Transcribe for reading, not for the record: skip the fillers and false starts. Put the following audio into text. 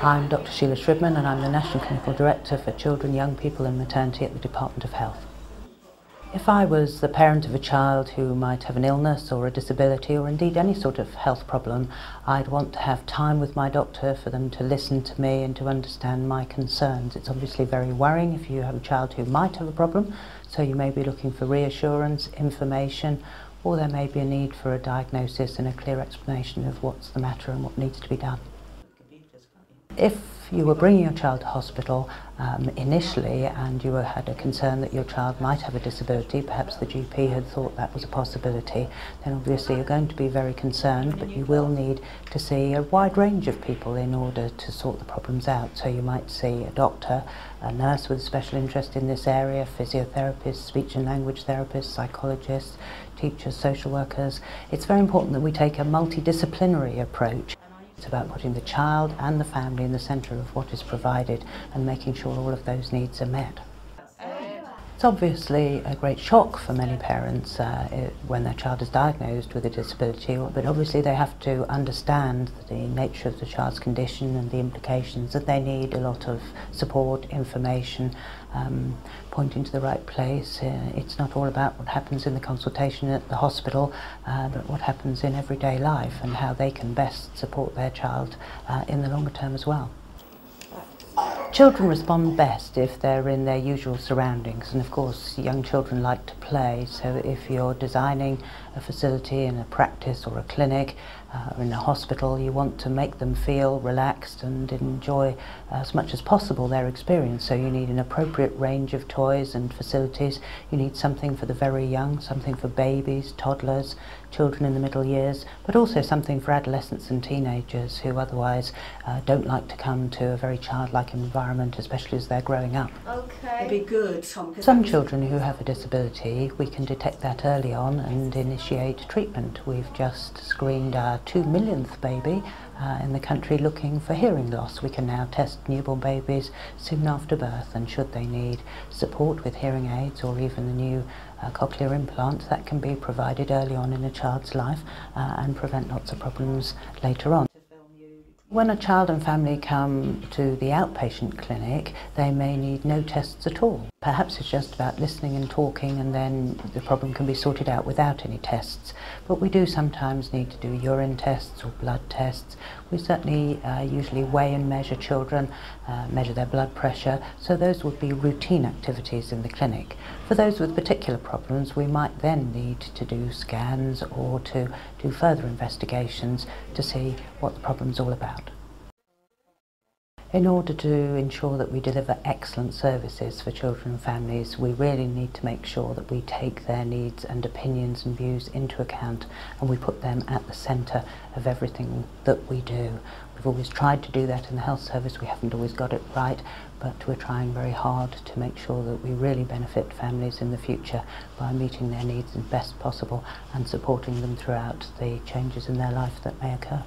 I'm Dr. Sheila Shribman and I'm the National Clinical Director for Children, Young People and Maternity at the Department of Health. If I was the parent of a child who might have an illness or a disability or indeed any sort of health problem, I'd want to have time with my doctor for them to listen to me and to understand my concerns. It's obviously very worrying if you have a child who might have a problem, so you may be looking for reassurance, information, or there may be a need for a diagnosis and a clear explanation of what's the matter and what needs to be done. If you were bringing your child to hospital initially and you had a concern that your child might have a disability, perhaps the GP had thought that was a possibility, then obviously you're going to be very concerned, but you will need to see a wide range of people in order to sort the problems out. So you might see a doctor, a nurse with a special interest in this area, physiotherapists, speech and language therapists, psychologists, teachers, social workers. It's very important that we take a multidisciplinary approach. It's about putting the child and the family in the centre of what is provided and making sure all of those needs are met. It's obviously a great shock for many parents when their child is diagnosed with a disability, but obviously they have to understand the nature of the child's condition and the implications, that they need a lot of support, information, pointing to the right place. It's not all about what happens in the consultation at the hospital, but what happens in everyday life and how they can best support their child in the longer term as well. Children respond best if they're in their usual surroundings, and of course young children like to play, so if you're designing a facility in a practice or a clinic or in a hospital, you want to make them feel relaxed and enjoy as much as possible their experience. So you need an appropriate range of toys and facilities. You need something for the very young, something for babies, toddlers, children in the middle years, but also something for adolescents and teenagers who otherwise don't like to come to a very childlike environment, especially as they're growing up. Okay. It'd be good. Some children who have a disability, we can detect that early on and initiate treatment. We've just screened our 2 millionth baby in the country looking for hearing loss. We can now test newborn babies soon after birth, and should they need support with hearing aids or even the new cochlear implant, that can be provided early on in a child's life and prevent lots of problems later on. When a child and family come to the outpatient clinic, they may need no tests at all. Perhaps it's just about listening and talking, and then the problem can be sorted out without any tests. But we do sometimes need to do urine tests or blood tests. We certainly usually weigh and measure children, measure their blood pressure, so those would be routine activities in the clinic. For those with particular problems, we might then need to do scans or to do further investigations to see what the problem's all about. In order to ensure that we deliver excellent services for children and families, we really need to make sure that we take their needs and opinions and views into account, and we put them at the centre of everything that we do. We've always tried to do that in the health service. We haven't always got it right, but we're trying very hard to make sure that we really benefit families in the future by meeting their needs as best possible and supporting them throughout the changes in their life that may occur.